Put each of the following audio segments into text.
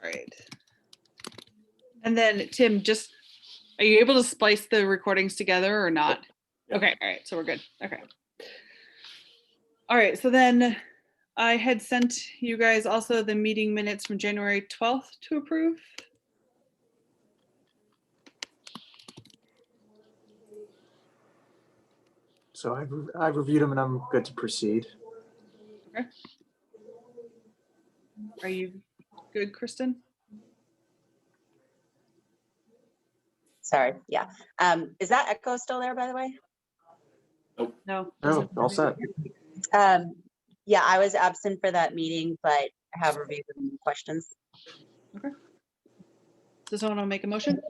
All right. And then Tim, just, are you able to splice the recordings together or not? Okay, all right, so we're good. Okay. All right, so then I had sent you guys also the meeting minutes from January 12th to approve. So I've reviewed them and I'm good to proceed. Okay. Are you good, Kristen? Sorry, yeah. Is that echo still there, by the way? No. No, all set. Yeah, I was absent for that meeting, but I have reviewed the questions. Okay. Does someone want to make a motion?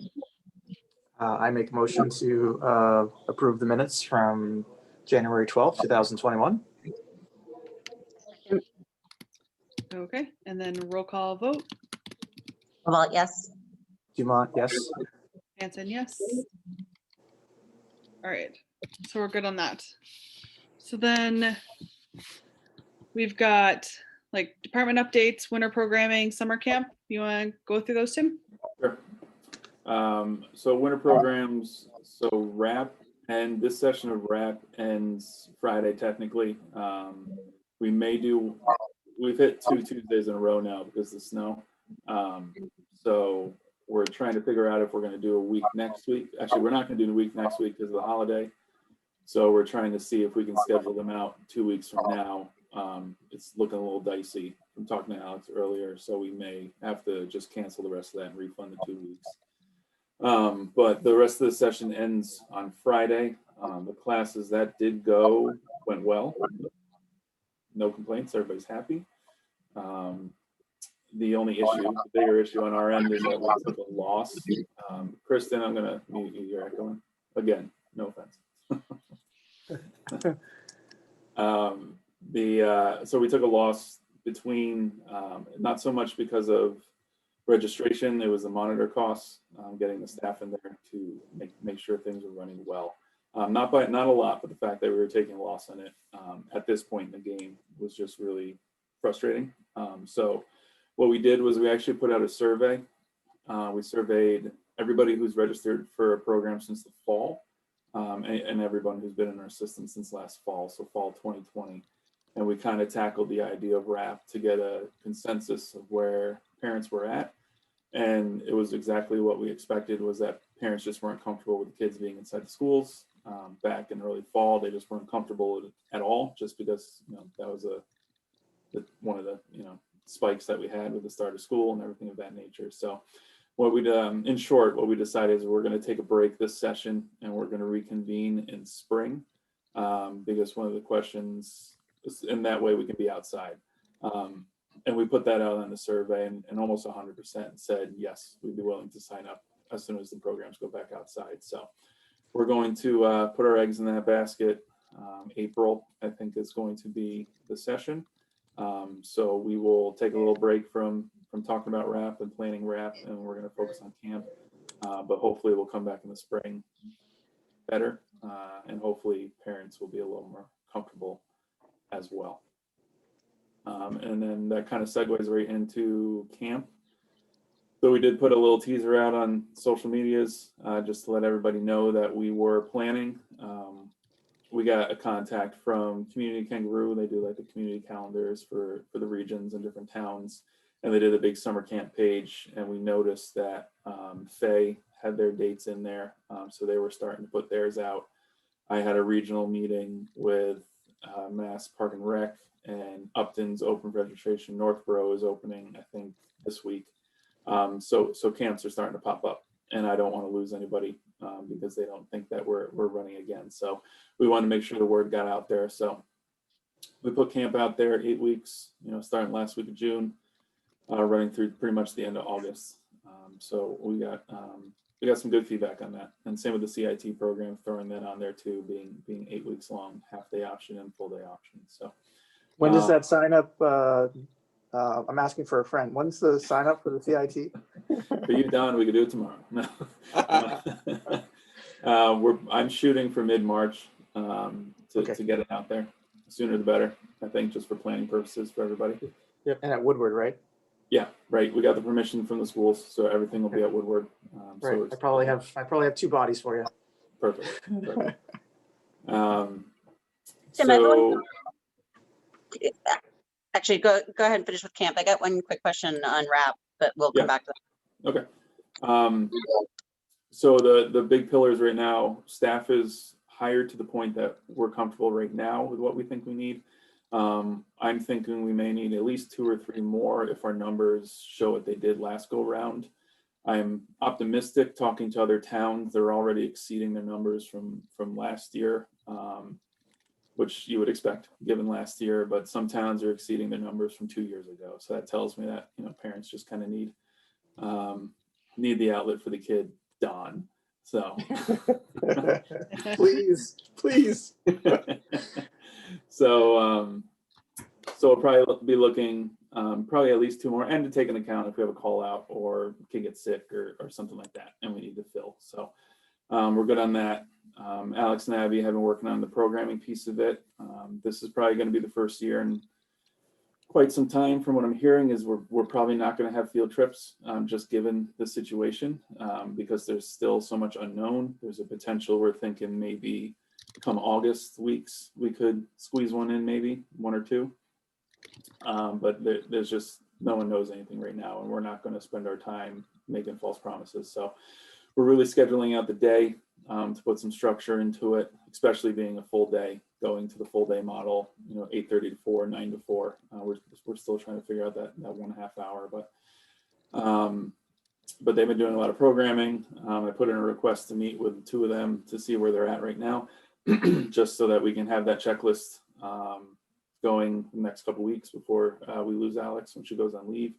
I make a motion to approve the minutes from January 12th, 2021. Okay, and then roll call vote. Well, yes. Dumont, yes. Hanson, yes. All right, so we're good on that. So then we've got like department updates, winter programming, summer camp. You want to go through those, Tim? Sure. So winter programs, so RAP, and this session of RAP ends Friday technically. We've hit 2 Tuesdays in a row now because of the snow. So we're trying to figure out if we're going to do a week next week. Actually, we're not going to do a week next week because of the holiday. So we're trying to see if we can schedule them out 2 weeks from now. It's looking a little dicey. I'm talking to Alex earlier, so we may have to just cancel the rest of that and refund the 2 weeks. But the rest of the session ends on Friday. The classes that did go went well. No complaints, everybody's happy. The only issue, the bigger issue on our end is that we took a loss. Kristen, I'm gonna mute you, you're echoing. Again, no offense. So we took a loss between, not so much because of registration, it was the monitor costs, getting the staff in there to make sure things were running well. Not a lot, but the fact that we were taking a loss on it at this point in the game was just really frustrating. So what we did was we actually put out a survey. We surveyed everybody who's registered for a program since the fall, and everyone who's been in our system since last fall, so fall 2020. And we kind of tackled the idea of RAP to get a consensus of where parents were at. And it was exactly what we expected, was that parents just weren't comfortable with the kids being inside the schools. Back in early fall, they just weren't comfortable at all, just because that was one of the spikes that we had with the start of school and everything of that nature. So what we in short, what we decided is we're going to take a break this session and we're going to reconvene in spring, because one of the questions is, in that way we can be outside. And we put that out on the survey, and almost 100% said yes, we'd be willing to sign up as soon as the programs go back outside. So we're going to put our eggs in that basket. April, I think, is going to be the session. So we will take a little break from talking about RAP and planning RAP, and we're going to focus on camp. But hopefully we'll come back in the spring better, and hopefully parents will be a little more comfortable as well. And then that kind of segues right into camp. So we did put a little teaser out on social medias, just to let everybody know that we were planning. We got a contact from Community Kangaroo. They do like the community calendars for the regions and different towns. And they did a big summer camp page. And we noticed that Fay had their dates in there. So they were starting to put theirs out. I had a regional meeting with Mass Park and Rec, and Upton's open registration. Northborough is opening, I think, this week. So camps are starting to pop up, and I don't want to lose anybody because they don't think that we're running again. So we want to make sure the word got out there. So we put camp out there 8 weeks, starting last week of June, running through pretty much the end of August. So we got some good feedback on that, and same with the CIT program, throwing that on there too, being 8 weeks long, half day option and full day option. So When does that sign up? I'm asking for a friend. When's the sign up for the CIT? For you, Don, we could do it tomorrow. No. I'm shooting for mid-March to get it out there. sooner the better, I think, just for planning purposes for everybody. Yep, and at Woodward, right? Yeah, right. We got the permission from the schools, so everything will be at Woodward. So Right. we're I probably have two bodies for you. perfect. Perfect. Tim, I have So actually, go ahead and finish with camp. I got one quick question on RAP, but we'll come Yeah. back to that. okay. So the big pillars right now, staff is hired to the point that we're comfortable right now with what we think we need. I'm thinking we may need at least 2 or 3 more if our numbers show what they did last go round. I'm optimistic talking to other towns. They're already exceeding their numbers from last year, which you would expect given last year, but some towns are exceeding their numbers from 2 years ago. So that tells me that, parents just kind of need the outlet for the kid, Don. So Please. so we'll probably be looking probably at least 2 more, and to take into account if we have a call out or kid gets sick or something like that and we need to fill. So we're good on that. Alex and Abby have been working on the programming piece of it. This is probably going to be the first year in quite some time, from what I'm hearing, is we're probably not going to have field trips, just given the situation, because there's still so much unknown. There's a potential, we're thinking maybe come August weeks, we could squeeze one in, maybe 1 or 2. But there's just, no one knows anything right now, and we're not going to spend our time making false promises. So we're really scheduling out the day to put some structure into it, especially being a full day, going to the full day model, 8:30 to 4, 9 to 4. We're still trying to figure out that 1.5 hour, but they've been doing a lot of programming. I put in a request to meet with 2 of them to see where they're at right now, just so that we can have that checklist going the next couple weeks before we lose Alex when she goes on leave,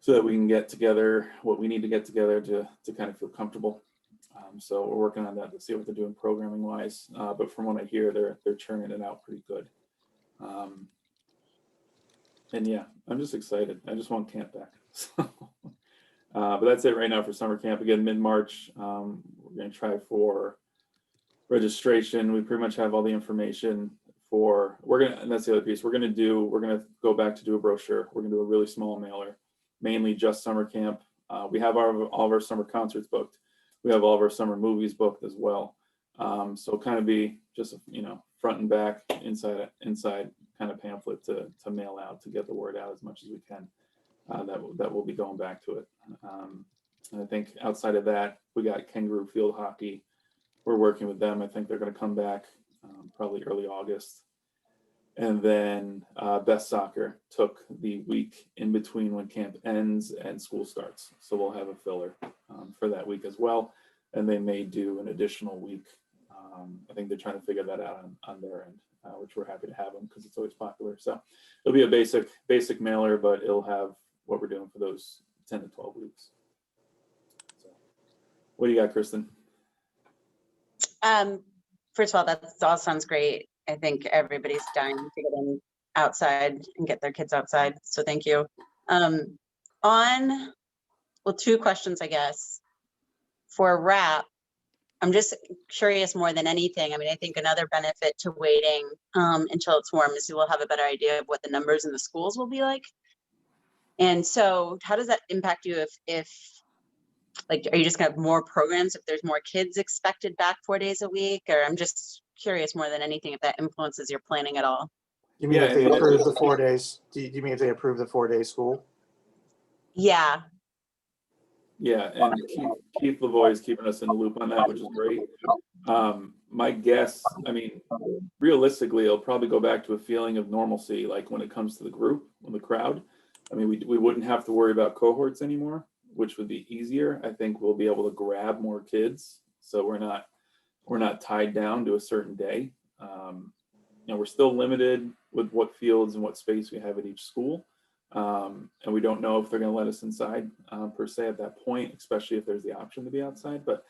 so that we can get together what we need to get together to kind of feel comfortable. So we're working on that to see what they're doing programming wise. But from what I hear, they're churning it out pretty good. And yeah, I'm just excited. I just want camp back. But that's it right now for summer camp. Again, mid-March, we're going to try for registration. We pretty much have all the information and that's the other piece. We're going to go back to do a brochure. We're going to do a really small mailer, mainly just summer camp. We have all of our summer concerts booked. We have all of our summer movies booked as well. So kind of be just, front and back, inside kind of pamphlet to mail out, to get the word out as much as we can. That will be going back to it. And I think outside of that, we got Kangaroo Field Hockey. We're working with them. I think they're going to come back probably early August. And then Best Soccer took the week in between when camp ends and school starts. So we'll have a filler for that week as well. And they may do an additional week. I think they're trying to figure that out on their end, which we're happy to have them because it's always popular. So it'll be a basic mailer, but it'll have what we're doing for those 10 to 12 weeks. So what do you got, Kristen? First of all, that all sounds great. I think everybody's dying to get in outside and get their kids outside. So thank you. Well, 2 questions, I guess. For RAP, I'm just curious more than anything. I mean, I think another benefit to waiting until it's warm is you will have a better idea of what the numbers in the schools will be like. And so how does that impact you if like, are you just gonna have more programs if there's more kids expected back 4 days a week? Or I'm just curious more than anything if that influences your planning at all. You mean Yeah, if they I mean, approve the 4 days? Do you mean if they approve the 4-day school? Yeah. Yeah, and Keith Lavoie is keeping us in the loop on that, which is great. My guess, I mean, realistically, it'll probably go back to a feeling of normalcy, like when it comes to the group, when the crowd. I mean, we wouldn't have to worry about cohorts anymore, which would be easier. I think we'll be able to grab more kids, so we're not tied down to a certain day. We're still limited with what fields and what space we have at each school. And we don't know if they're going to let us inside per se at that point, especially if there's the option to be outside. But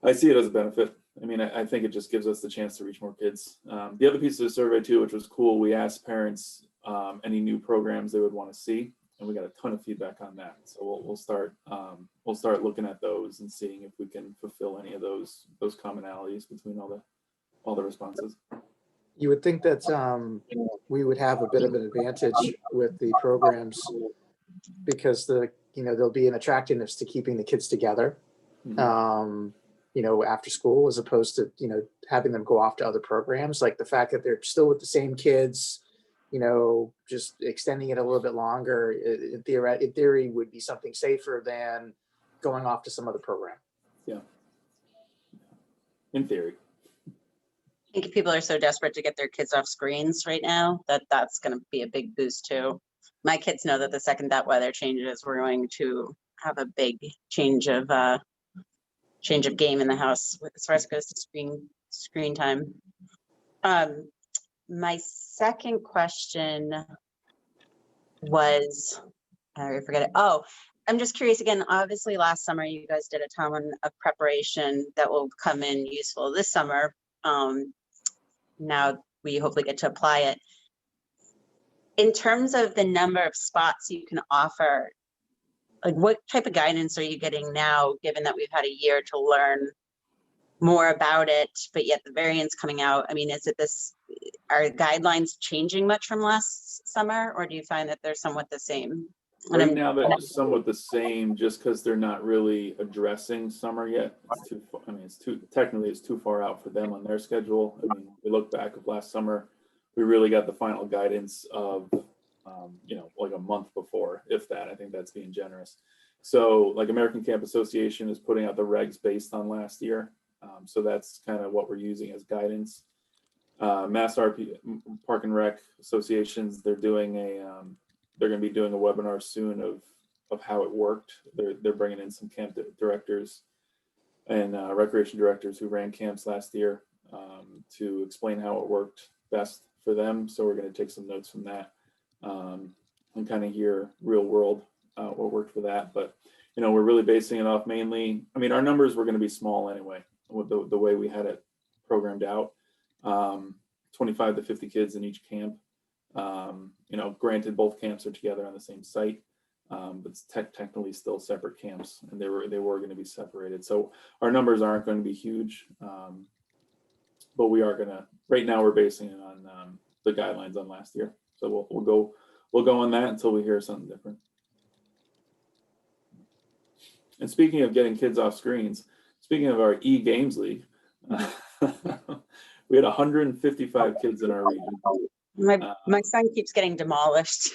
I see it as a benefit. I mean, I think it just gives us the chance to reach more kids. The other piece of the survey too, which was cool, we asked parents any new programs they would want to see, and we got a ton of feedback on that. So we'll start looking at those and seeing if we can fulfill any of those commonalities between all the responses. You would think that we would have a bit of an advantage with the programs because there'll be an attractiveness to keeping the kids together, after school, as opposed to, having them go off to other programs. Like the fact that they're still with the same kids, just extending it a little bit longer, in theory would be something safer than going off to some other program. Yeah. In theory. I think people are so desperate to get their kids off screens right now that that's going to be a big boost too. My kids know that the second that weather changes, we're going to have a big change of game in the house as far as it goes to screen time. My second question was, I forget it. Oh, I'm just curious again, obviously last summer you guys did a ton of preparation that will come in useful this summer. Now we hopefully get to apply it. In terms of the number of spots you can offer, like what type of guidance are you getting now, given that we've had a year to learn more about it, but yet the variant's coming out? I mean, are guidelines changing much from last summer, or do you find that they're somewhat the same? Right now, they're somewhat the same, just because they're not really addressing summer yet. It's too far out for them on their schedule. I mean, we look back of last summer, we really got the final guidance of, like a month before, if that. I think that's being generous. So, like American Camp Association is putting out the regs based on last year. So that's kind of what we're using as guidance. Mass RP Park and Rec associations, they're going to be doing a webinar soon of how it worked. They're bringing in some camp directors and recreation directors who ran camps last year to explain how it worked best for them. So we're going to take some notes from that and kind of hear real world what worked for that. But we're really basing it off mainly. I mean, our numbers were going to be small anyway with the way we had it programmed out. 25 to 50 kids in each camp. Granted, both camps are together on the same site, but it's technically still separate camps, and they were going to be separated. So our numbers aren't going to be huge, but we are going to. Right now, we're basing it on the guidelines on last year. So we'll go on that until we hear something different. And speaking of getting kids off screens, speaking of our e-games league, we had 155 kids in our region. My son keeps getting demolished.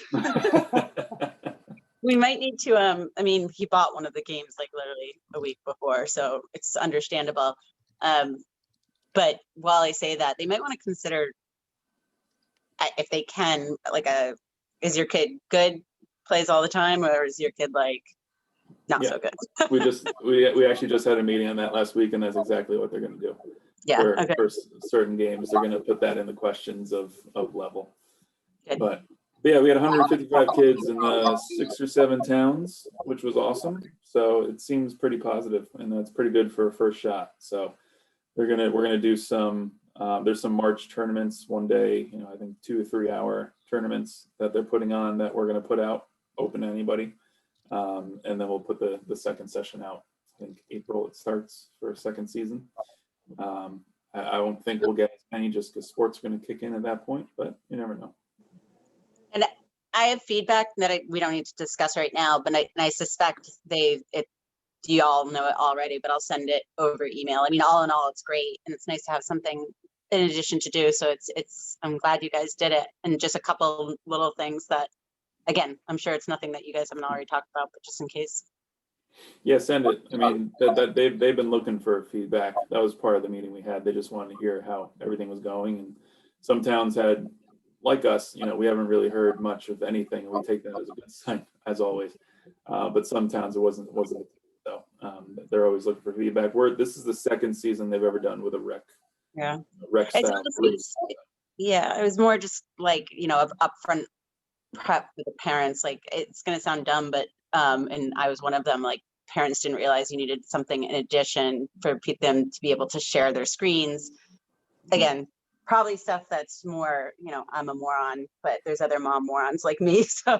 We might need to, he bought one of the games like literally a week before, so it's understandable. But while I say that, they might want to consider, if they can, is your kid good, plays all the time, or is your kid not so good? we actually just had a meeting on that last week, and that's exactly what they're going to do. Yeah. For certain games, they're going to put that in the questions of level. Good. But yeah, we had 155 kids in the 6 or 7 towns, which was awesome. So it seems pretty positive, and that's pretty good for a first shot. So we're gonna do some. There's some March tournaments one day. I think 2 or 3 hour tournaments that they're putting on that we're gonna put out, open to anybody, and then we'll put the second session out. I think April it starts for a second season. I won't think we'll get as many just because sports are going to kick in at that point, but you never know. And I have feedback that we don't need to discuss right now, but I suspect you all know it already, but I'll send it over email. I mean, all in all, it's great, and it's nice to have something in addition to do. So I'm glad you guys did it, and just a couple little things that, again, I'm sure it's nothing that you guys haven't already talked about, but just in case. Yeah, send it. I mean, they've been looking for feedback. That was part of the meeting we had. They just wanted to hear how everything was going. And some towns had, like us, we haven't really heard much of anything, and we take that as a good sign, as always. But some towns it wasn't. So they're always looking for feedback. This is the second season they've ever done with a rec. Yeah. Rec style. Yeah, it was more just of upfront prep for the parents. It's going to sound dumb, but and I was one of them. Parents didn't realize you needed something in addition for them to be able to share their screens. Again, probably stuff that's more, I'm a moron, but there's other mom morons like me. So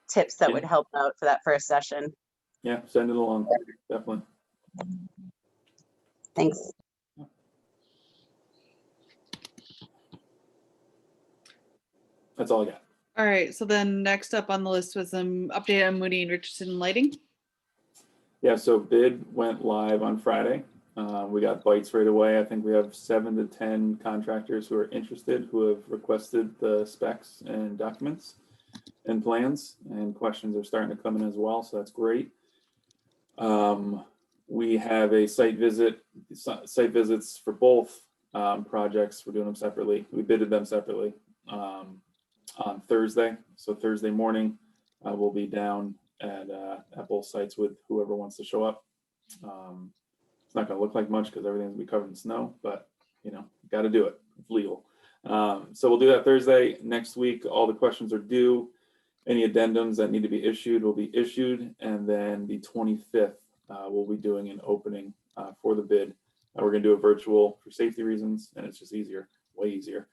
tips that would help out for that first session. Yeah, send it along, definitely. Thanks. That's all I got. All right, so then next up on the list was update on Moody and Richardson lighting. Yeah, so bid went live on Friday. We got bites right away. I think we have 7 to 10 contractors who are interested, who have requested the specs and documents and plans, and questions are starting to come in as well, so that's great. We have a site visits for both projects. We're doing them separately. We bidded them separately on Thursday. So Thursday morning, we'll be down at both sites with whoever wants to show up. It's not going to look like much because everything's going to be covered in snow, but you know, got to do it. It's legal. So we'll do that Thursday. Next week, all the questions are due. Any addendums that need to be issued will be issued, and then the 25th, we'll be doing an opening for the bid. We're going to do a virtual for safety reasons, and it's just easier, way easier.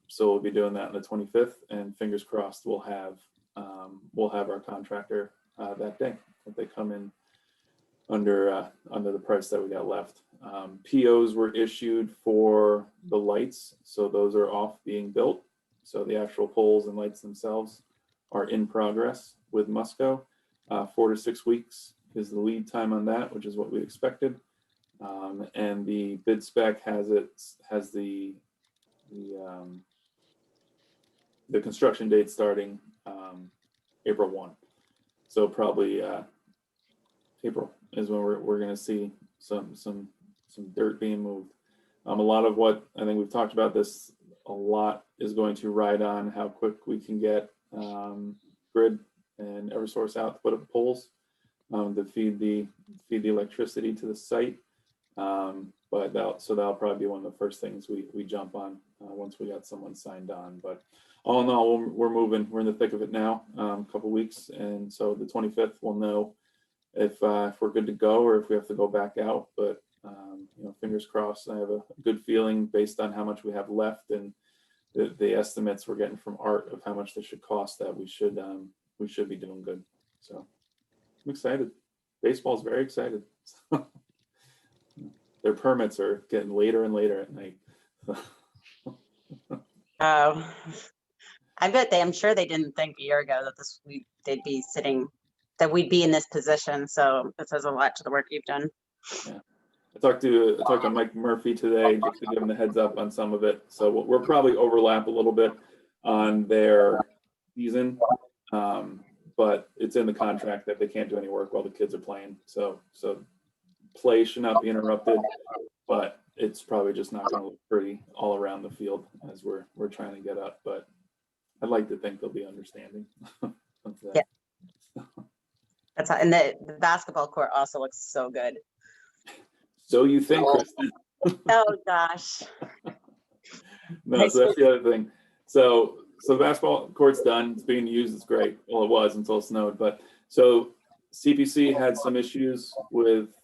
So we'll be doing that on the 25th, and fingers crossed we'll have our contractor that day if they come in under the price that we got left. POs were issued for the lights, so those are off being built. So the actual poles and lights themselves are in progress with Musco. 4 to 6 weeks is the lead time on that, which is what we expected. And the bid spec has the construction date starting April 1. So probably April is when we're going to see some dirt being moved. A lot of what I think we've talked about this a lot is going to ride on how quick we can get Grid and Eversource out to put up poles to feed the electricity to the site. But that'll probably be one of the first things we jump on once we got someone signed on. But all in all, we're moving. We're in the thick of it now. A couple weeks, and so the 25th we'll know if we're good to go or if we have to go back out. But you know, fingers crossed. I have a good feeling based on how much we have left and the estimates we're getting from Art of how much this should cost, that we should be doing good. So I'm excited. Baseball's very excited. Their permits are getting later and later at night. Oh, I bet I'm sure they didn't think a year ago that they'd be sitting, that we'd be in this position. So that says a lot to the work you've done. Yeah. I talked to Mike Murphy today just to give him the heads up on some of it. So we'll probably overlap a little bit on their season, but it's in the contract that they can't do any work while the kids are playing. So play should not be interrupted, but it's probably just not going to look pretty all around the field as we're trying to get up. But I'd like to think they'll be understanding of that. Yeah. That's how, and the basketball court also looks so good. So you think, Kristen? Oh gosh. No, so that's the other thing. So the basketball court's done. It's being used. It's great. Well, it was until it snowed. But so CPC had some issues with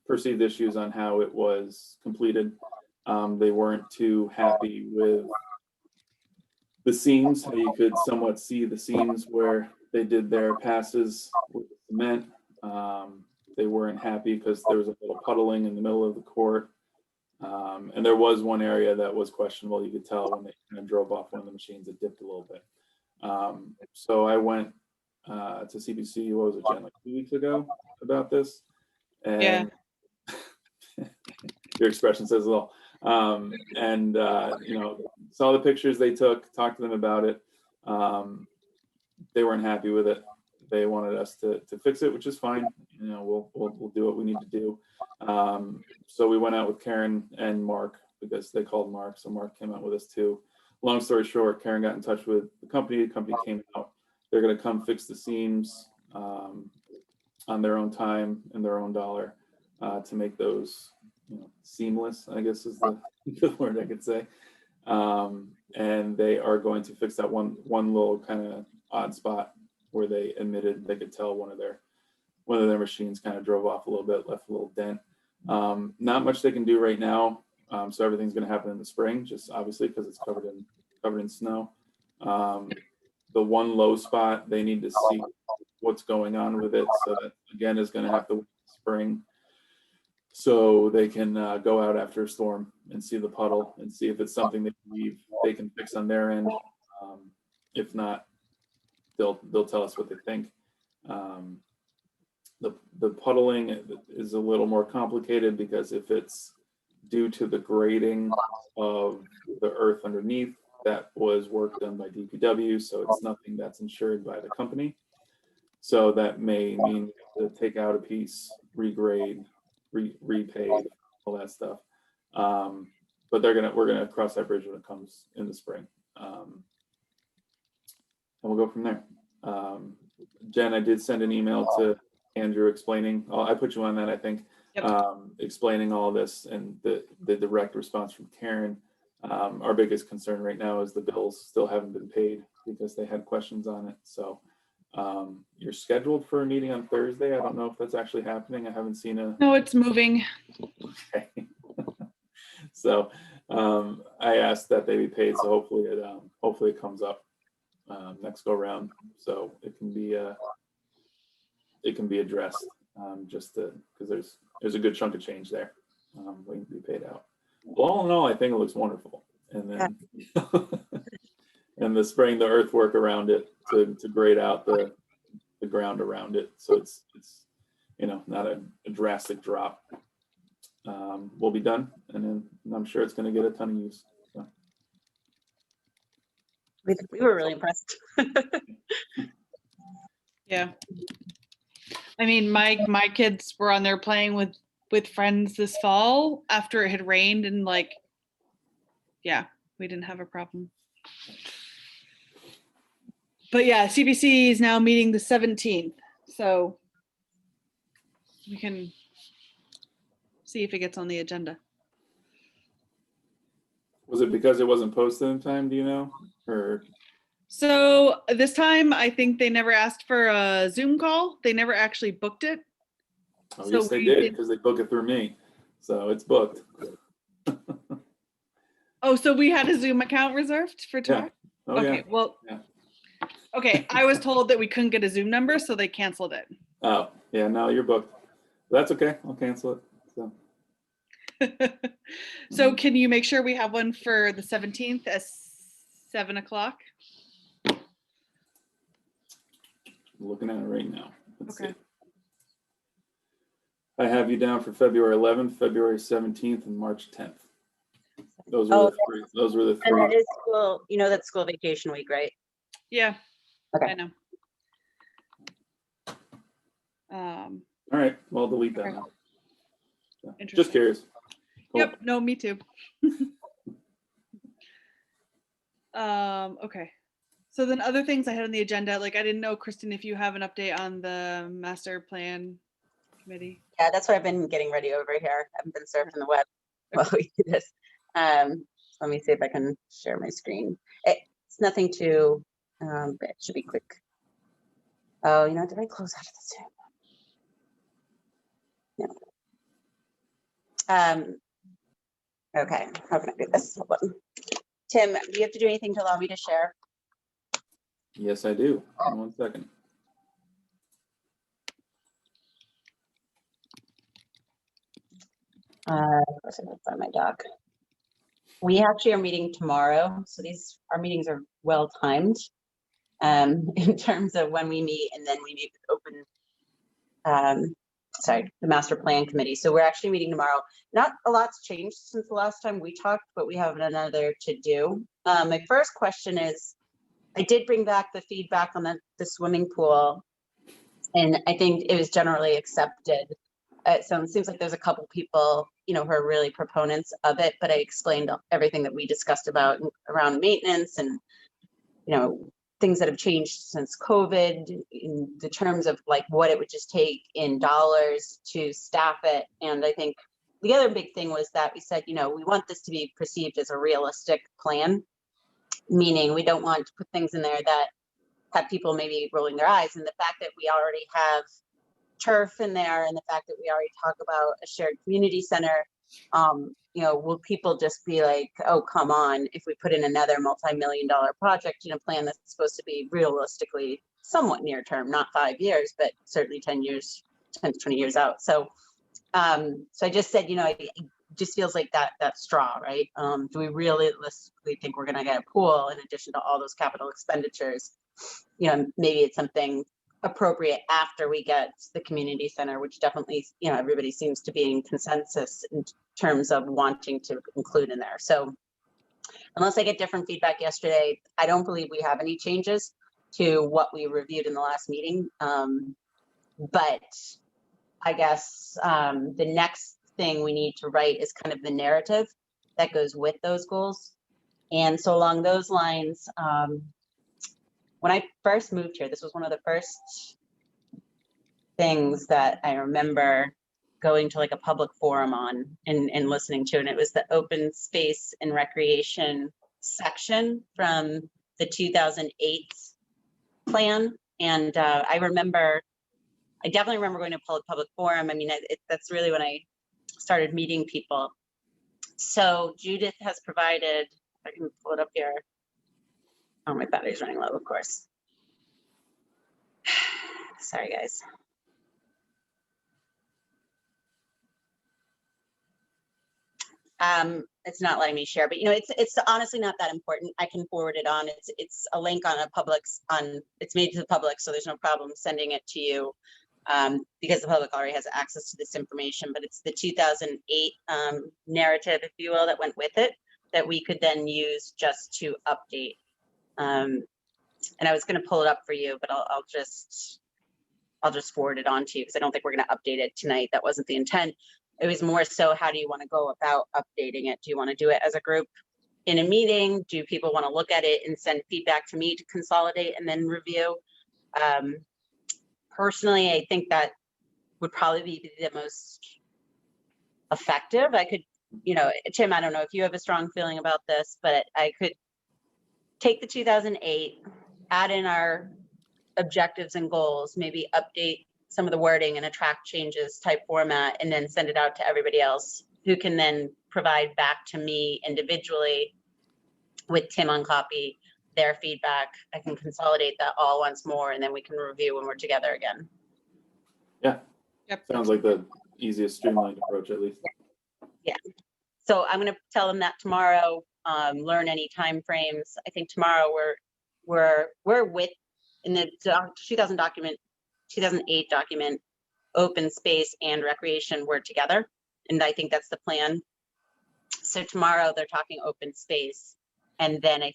perceived issues on how it was completed. They weren't too happy with the seams. How you could somewhat see the seams where they did their passes with the cement. They weren't happy because there was a little puddling in the middle of the court. And there was one area that was questionable. You could tell when they kind of drove off one of the machines, it dipped a little bit. So I went to CPC, what was it, Jen, like 2 weeks ago about this? And Yeah. Your expression says it all. You know, saw the pictures they took, talked to them about it. They weren't happy with it. They wanted us to fix it, which is fine. You know, we'll do what we need to do. So we went out with Karen and Mark because they called Mark. So Mark came out with us too. Long story short, Karen got in touch with the company. The company came out. They're going to come fix the seams on their own time and their own dollar to make those, you know, seamless, I guess is the good word I could say. And they are going to fix that one little kind of odd spot where they admitted they could tell one of their machines kind of drove off a little bit, left a little dent. Not much they can do right now. So everything's going to happen in the spring, just obviously because it's covered in snow. The one low spot, they need to see what's going on with it. So that again is going to have to wait spring, so they can go out after a storm and see the puddle and see if it's something they believe they can fix on their end. If not, they'll tell us what they think. The puddling is a little more complicated because if it's due to the grading of the earth underneath, that was work done by DPW, so it's nothing that's insured by the company. So that may mean to take out a piece, regrade, repave, all that stuff. But we're gonna cross that bridge when it comes in the spring, and we'll go from there. Jen, I did send an email to Andrew explaining. I put you on that, I think. Yep. Explaining all this and the direct response from Karen. Our biggest concern right now is the bills still haven't been paid because they had questions on it. So you're scheduled for a meeting on Thursday. I don't know if that's actually happening. I haven't seen a. No, it's moving. Okay. So I asked that they be paid. So hopefully it comes up next go round. So it can be addressed because there's a good chunk of change there waiting to be paid out. Well, all in all, I think it looks wonderful. And then and the spraying the earthwork around it to grade out the ground around it, so it's not a drastic drop. Will be done, and then I'm sure it's going to get a ton of use. So. We were really impressed. Yeah. I mean, my kids were on there playing with friends this fall after it had rained, and we didn't have a problem. But yeah, CBC is now meeting the 17th, so we can see if it gets on the agenda. Was it because it wasn't posted in time? Do you know? Or so this time, I think they never asked for a Zoom call. They never actually booked it. oh, yes, they did because they book it through me, so it's booked. Oh, so we had a Zoom account reserved for tomorrow? Yeah. Oh, okay, yeah. well, Yeah. Okay, I was told that we couldn't get a Zoom number, so they canceled it. Oh, yeah, no, you're booked. That's okay. I'll cancel it. So. So can you make sure we have one for the 17th at 7 o'clock? I'm looking at it right now. Let's see. I have you down for February 11th, February 17th, and March 10th. Those were the three. Those were the three. And that is school. That's school vacation week, right? Yeah. Okay. I know. All right. Well, delete that now. So, Interesting. just curious. Cool. Yep. No, me too. Okay. So then other things I had on the agenda, like I didn't know, Kristen, if you have an update on the master plan committee. Yeah, that's what I've been getting ready over here. I haven't been surfing the web while we do this. Let me see if I can share my screen. It's nothing too, but it should be quick. Oh, did I close out of the Zoom? No. Okay, how can I do this? Hold on. Tim, do you have to do anything to allow me to share? Yes, I do. 1 second. Let's find my doc. We actually are meeting tomorrow, so our meetings are well timed in terms of when we meet, and then we meet with the master plan committee. So we're actually meeting tomorrow. Not a lot's changed since the last time we talked, but we have another to do. My first question is, I did bring back the feedback on the swimming pool, and I think it was generally accepted. So it seems like there's a couple people, who are really proponents of it, but I explained everything that we discussed about around maintenance and, things that have changed since COVID in the terms of like what it would just take in dollars to staff it. And I think the other big thing was that we said, we want this to be perceived as a realistic plan, meaning we don't want to put things in there that have people maybe rolling their eyes. And the fact that we already have turf in there, and the fact that we already talk about a shared community center, will people just be like, oh, come on, if we put in another multi-million-dollar project in a plan that's supposed to be realistically somewhat near term, not 5 years, but certainly 10 to 20 years out. So I just said, just feels like that straw, right? Do we really realistically think we're gonna get a pool in addition to all those capital expenditures? You know, maybe it's something appropriate after we get the community center, which definitely, you know, everybody seems to be in consensus in terms of wanting to include in there. So unless I get different feedback yesterday, I don't believe we have any changes to what we reviewed in the last meeting. But I guess the next thing we need to write is kind of the narrative that goes with those goals. And so along those lines, when I first moved here, this was one of the first things that I remember going to like a public forum on and listening to, and it was the open space and recreation section from the 2008 plan. And I definitely remember going to a public forum. I mean, that's really when I started meeting people. So Judith has provided, I can pull it up here. Oh, my battery's running low, of course. Sorry, guys. It's not letting me share, but you know, it's honestly not that important. I can forward it on. It's a link on it's made to the public, so there's no problem sending it to you because the public already has access to this information. But it's the 2008 narrative, if you will, that went with it that we could then use just to update. And I was going to pull it up for you, but I'll just forward it on to you because I don't think we're going to update it tonight. That wasn't the intent. It was more so, how do you want to go about updating it? Do you want to do it as a group in a meeting? Do people want to look at it and send feedback to me to consolidate and then review? Personally, I think that would probably be the most effective. I could, you know, Tim, I don't know if you have a strong feeling about this, but I could take the 2008, add in our objectives and goals, maybe update some of the wording in a track changes type format, and then send it out to everybody else who can then provide back to me individually with Tim on copy, their feedback. I can consolidate that all once more, and then we can review when we're together again. Yeah. Yep. Sounds like the easiest streamlined approach, at least. Yeah. So I'm going to tell them that tomorrow. Learn any time frames. I think tomorrow we're with in the 2008 document, open space and recreation were together, and I think that's the plan. So tomorrow they're talking open space, and then I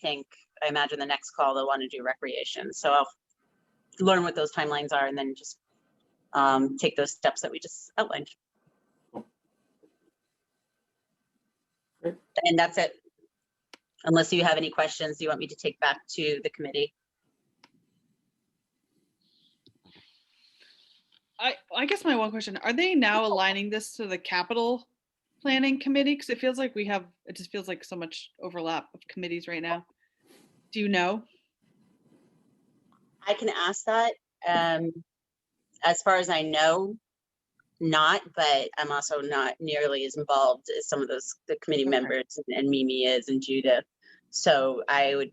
imagine the next call they'll want to do recreation. So I'll learn what those timelines are and then just take those steps that we just outlined. Great. And that's it. Unless you have any questions you want me to take back to the committee. I guess my one question, are they now aligning this to the capital planning committee? Because it just feels like so much overlap of committees right now. Do you know? I can ask that. As far as I know, not, but I'm also not nearly as involved as some of the committee members, and Mimi is, and Judith. So I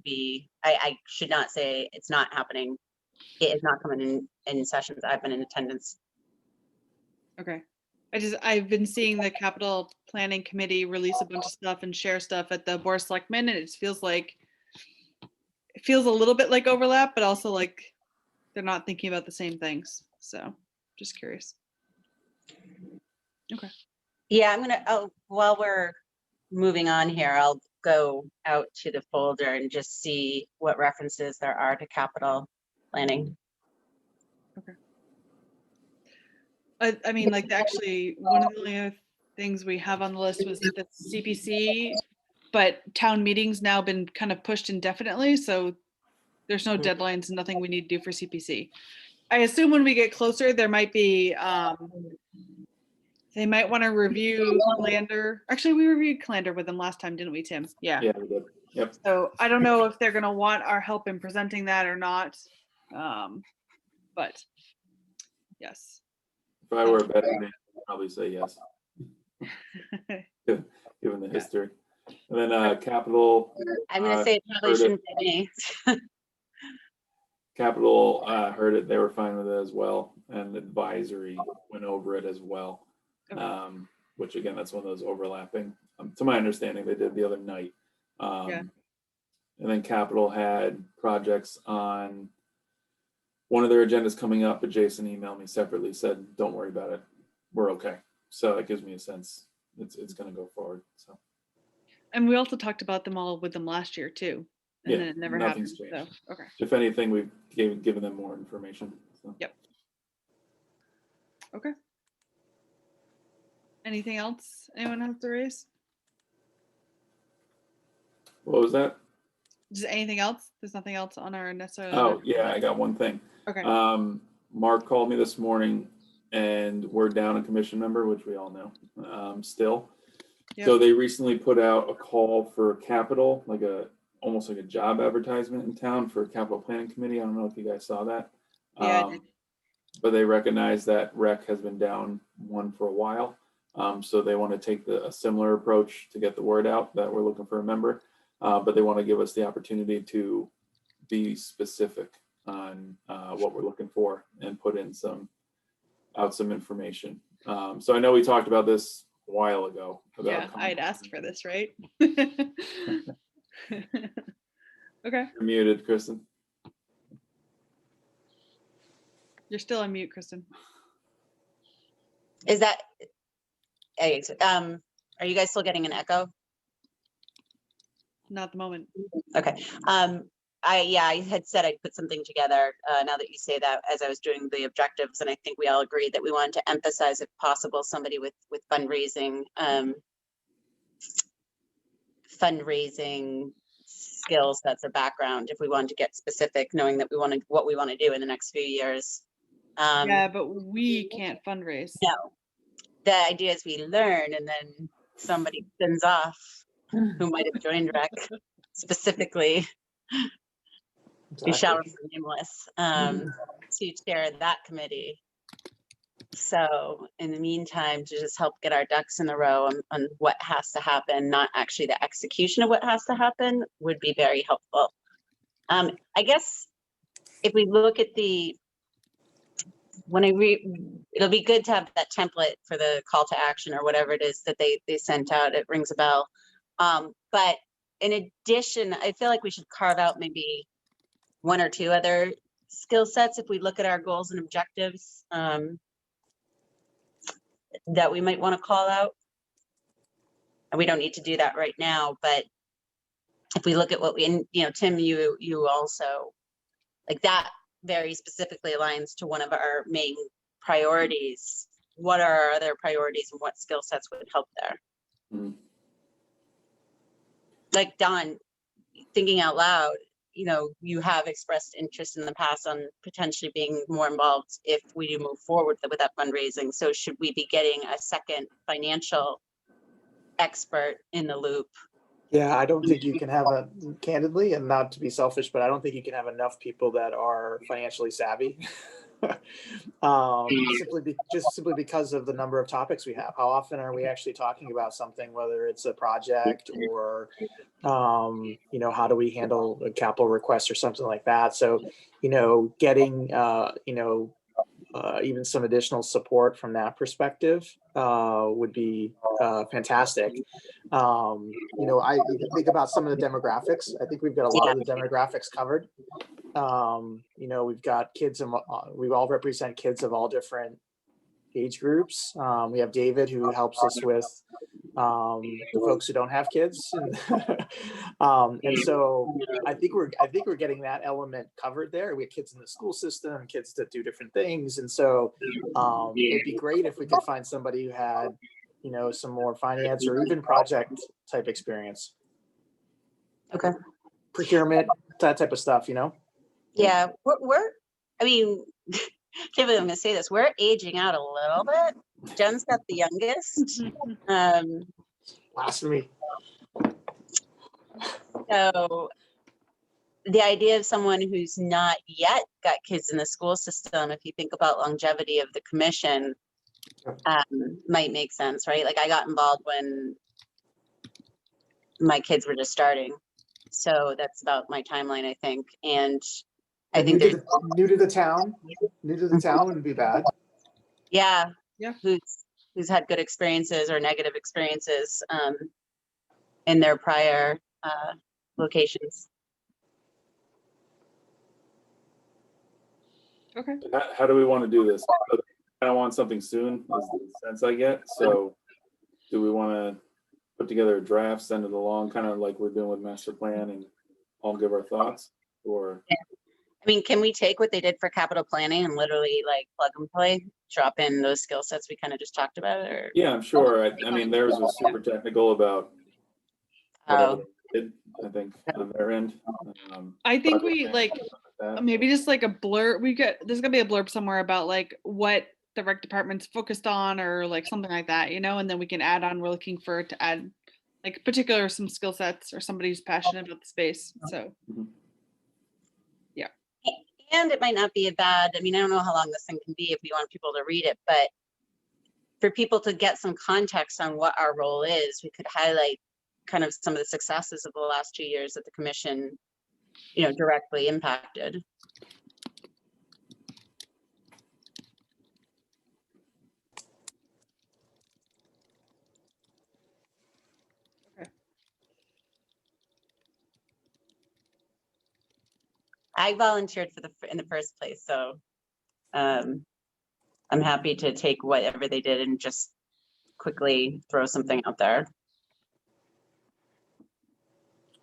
should not say it's not happening. It is not coming in sessions. I've been in attendance. Okay. I've been seeing the capital planning committee release a bunch of stuff and share stuff at the board of selectmen, and it feels a little bit like overlap, but also like they're not thinking about the same things. So just curious. Okay. Yeah, while we're moving on here, I'll go out to the folder and just see what references there are to capital planning. Okay. I mean, like, actually, one of the only other things we have on the list was the CPC, but town meeting's now been kind of pushed indefinitely, so there's no deadlines, nothing we need to do for CPC. I assume when we get closer, there might be, they might want to review Calander. Actually, we reviewed Calander with them last time, didn't we, Tim? Yeah. Yeah, we did. Yep. So I don't know if they're going to want our help in presenting that or not, but yes. If I were a betting man, I'd probably say yes, given the history. And then capital. I'm going to say it probably shouldn't be me. Capital heard it. They were fine with it as well. And advisory went over it as well. Okay. which again, that's one of those overlapping. To my understanding, they did the other night. Yeah. And then Capital had projects on one of their agendas coming up, but Jason emailed me separately, said, don't worry about it. We're okay. So that gives me a sense it's going to go forward. So. And we also talked about them all with them last year too. And Yeah, then it never happened. nothing's changed. So, okay. If anything, we've given them more information. So. Yep. Okay. Anything else anyone has to raise? What was that? Just anything else? There's nothing else on our necessarily. Oh, yeah, I got one thing. Okay. Mark called me this morning and we're down a commission member, which we all know, still. Yep. So they recently put out a call for capital, almost like a job advertisement in town for capital planning committee. I don't know if you guys saw that. Yeah, I did. But they recognize that rec has been down one for a while. So they want to take a similar approach to get the word out that we're looking for a member. But they want to give us the opportunity to be specific on what we're looking for and put in some information. So I know we talked about this a while ago. Yeah, I'd asked for this, right? Okay. You're muted, Kristen. You're still on mute, Kristen. Is that, are you guys still getting an echo? Not at the moment. Okay. I had said I'd put something together now that you say that as I was doing the objectives, and I think we all agreed that we wanted to emphasize, if possible, somebody with fundraising skills, that's a background, if we wanted to get specific, knowing that what we want to do in the next few years. Yeah, but we can't fundraise. No, the idea is we learn and then somebody spins off who might have joined rec specifically. We shall remain nameless, to chair that committee. So in the meantime, to just help get our ducks in a row on what has to happen, not actually the execution of what has to happen, would be very helpful. I guess if we look at it'll be good to have that template for the call to action or whatever it is that they sent out. It rings a bell. But in addition, I feel like we should carve out maybe one or two other skill sets if we look at our goals and objectives that we might want to call out. And we don't need to do that right now, but if we look at what Tim, you also, like, that very specifically aligns to one of our main priorities. What are our other priorities and what skill sets would help there? Mm-hmm. Like Don, thinking out loud, you have expressed interest in the past on potentially being more involved if we do move forward with that fundraising. So should we be getting a second financial expert in the loop? Yeah, I don't think you can have candidly, and not to be selfish, but I don't think you can have enough people that are financially savvy. Simply because of the number of topics we have. How often are we actually talking about something, whether it's a project or, how do we handle a capital request or something like that? So, getting, even some additional support from that perspective would be fantastic. I think about some of the demographics. I think we've got a lot of the demographics covered. We've got kids, we all represent kids of all different age groups. We have David, who helps us with the folks who don't have kids, and so I think we're getting that element covered there. We have kids in the school system, kids that do different things, and so it'd be great if we could find somebody who had some more finance or even project type experience. Okay. Procurement, that type of stuff. Yeah, can't believe I'm gonna say this. We're aging out a little bit. Jen's got the youngest. Blasphemy. So the idea of someone who's not yet got kids in the school system, if you think about longevity of the commission, might make sense, right? Like, I got involved when my kids were just starting. So that's about my timeline, I think. And I think new to the town wouldn't be bad. Yeah. Yeah. Who's who's had good experiences or negative experiences in their prior locations. Okay. How do we want to do this? I don't want something soon, is the sense I get. So do we want to put together a draft, send it along, kind of like we're doing with master plan, and all give our thoughts? Or I mean, can we take what they did for capital planning and literally like plug and play, drop in those skill sets we kind of just talked about? Or yeah, I'm sure. I mean, theirs was super technical about whatever they did, I think, on their end. I think project we management, like stuff like that. maybe just like a blurb. There's gonna be a blurb somewhere about like what the rec department's focused on or like something like that, you know, and then we can add on, we're looking for to add like particular some skill sets or somebody who's passionate about the space. So And it might not be a bad, I mean, I don't know how long this thing can be if we want people to read it, but for people to get some context on what our role is, we could highlight kind of some of the successes of the last 2 years that the commission, you know, directly impacted. Okay. I volunteered in the first place, so I'm happy to take whatever they did and just quickly throw something out there.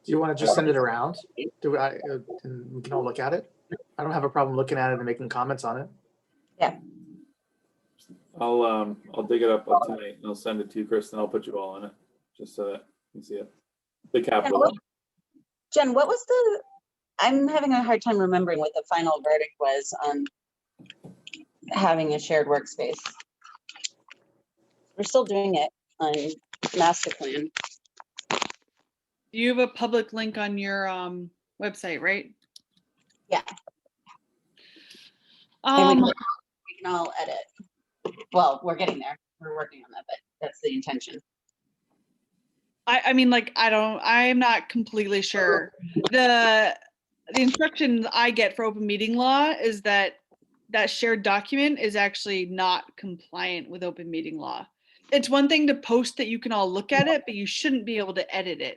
Do you want to just send it around? And we can all look at it? I don't have a problem looking at it and making comments on it. Yeah. I'll dig it up tonight and I'll send it to you, Chris, and I'll put you all in it, just so that you can see it. The capital one. Jen, what was I'm having a hard time remembering what the final verdict was on having a shared workspace. We're still doing it on master plan. you have a public link on your website, right? Yeah. And we Um, can all edit. Well, we're getting there. We're working on that, but that's the intention. I mean, like, I'm not completely sure. The instructions I get for open meeting law is that shared document is actually not compliant with open meeting law. It's one thing to post that you can all look at it, but you shouldn't be able to edit it.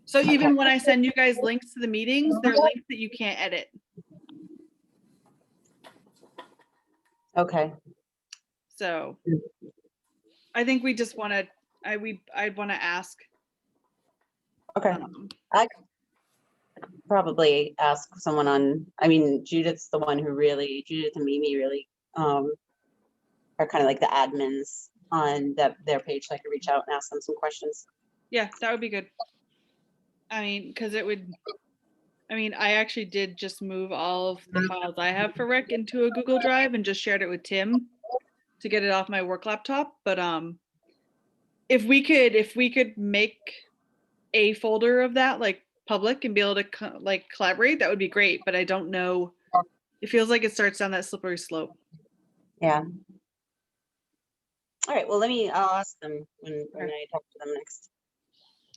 So even when I send you guys links to the meetings, they're links that you can't edit. Okay. So I think we just want to, I'd want to ask. Okay. I could probably ask someone on, I mean, Judith and Mimi really are kind of like the admins on their page. So I could reach out and ask them some questions. Yeah, that would be good. I mean, because I actually did just move all of the files I have for Rick into a Google Drive and just shared it with Tim to get it off my work laptop. But if we could make a folder of that like public and be able to like collaborate, that would be great. But I don't know. It feels like it starts down that slippery slope. Yeah. All right. Well, I'll ask them when I talk to them next.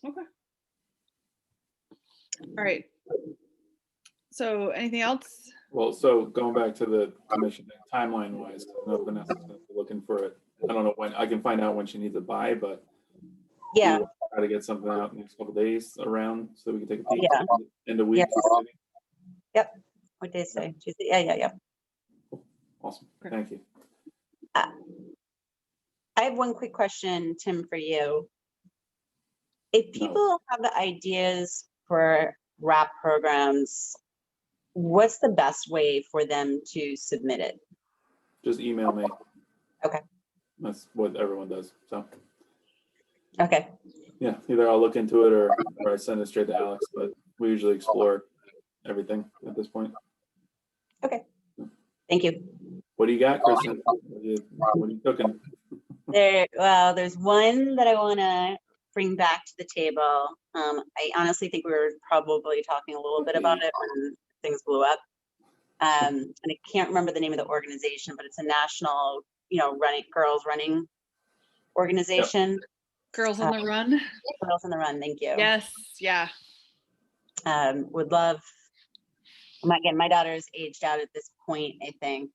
Okay. All right. So anything else? Well, so going back to the commission timeline wise, I know Vanessa's gonna be looking for it. I don't know when I can find out when she needs it by, but Yeah. we'll try to get something out in the next couple of days around so we can take a peek. Yeah. End of week. Yep. What day say? Tuesday. Yeah. Awesome. Thank you. I have one quick question, Tim, for you. If people have ideas for RAP programs, what's the best way for them to submit it? Just email me. Okay. That's what everyone does. So Okay. yeah, either I'll look into it or I send it straight to Alex, but we usually explore everything at this point. Okay. Thank you. What do you got, Kristen? What are you cooking? There's one that I want to bring back to the table. I honestly think we were probably talking a little bit about it when things blew up. And I can't remember the name of the organization, but it's a national, girls running organization. Yep. Girls on the Run. Girls on the Run. Thank you. Yes. Yeah. Would love. Again, my daughter's aged out at this point, I think,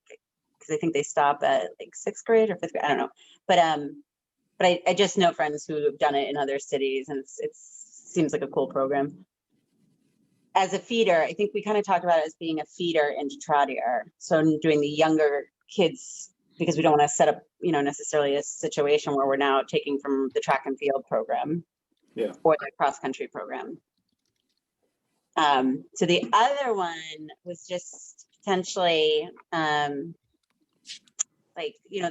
because I think they stop at like 6th grade or 5th grade. I don't know. But I just know friends who have done it in other cities, and it seems like a cool program. As a feeder, I think we kind of talked about it as being a feeder into Trotter. So doing the younger kids, because we don't want to set up, necessarily a situation where we're now taking from the track and field program. Yeah. Or the cross country program. So the other one was just potentially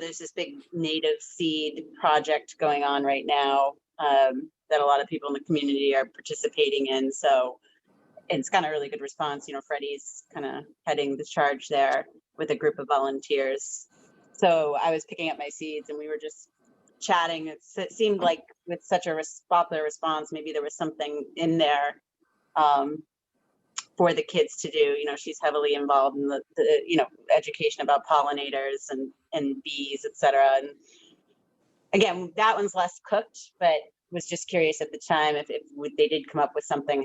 there's this big native seed project going on right now that a lot of people in the community are participating in. So it's got a really good response. Freddie's kind of heading the charge there with a group of volunteers. So I was picking up my seeds and we were just chatting. It seemed like with such a popular response, maybe there was something in there for the kids to do. She's heavily involved in the education about pollinators and bees, etc. And again, that one's less cooked, but was just curious at the time if they did come up with something,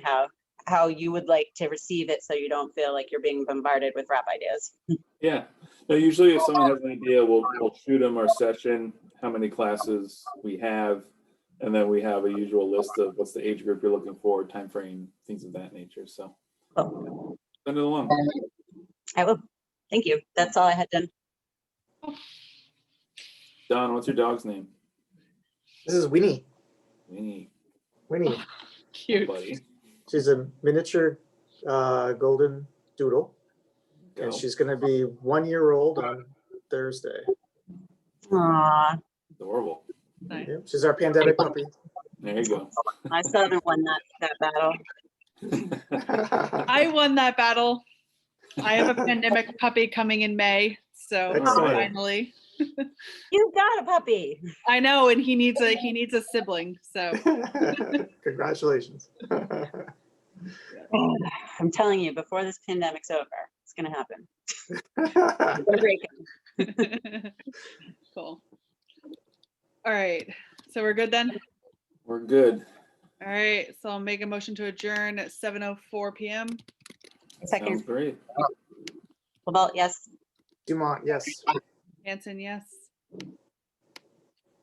how you would like to receive it so you don't feel like you're being bombarded with rap ideas. Yeah. No, usually if someone has an idea, we'll shoot them our session, how many classes we have, and then we have a usual list of what's the age group you're looking for, time frame, things of that nature. So send it along. I will. Thank you. That's all I had done. Don, what's your dog's name? This is Winnie. Winnie. Cute. Buddy. She's a miniature golden doodle, and Go. she's going to be 1 year old on Thursday. Aww. Adorable. Nice. Yep, she's our pandemic puppy. There you go. I still haven't won that battle. I won that battle. I have a pandemic puppy coming in May, so Excellent. finally. You got a puppy. I know, and he needs a sibling. So Congratulations. I'm telling you, before this pandemic's over, it's gonna happen. I'm gonna break it. cool. All right, so we're good then. We're good. All right, so I'll make a motion to adjourn at 7:04 p.m. Sounds Second. great. Well, yes. Dumont, yes. Hanson, yes.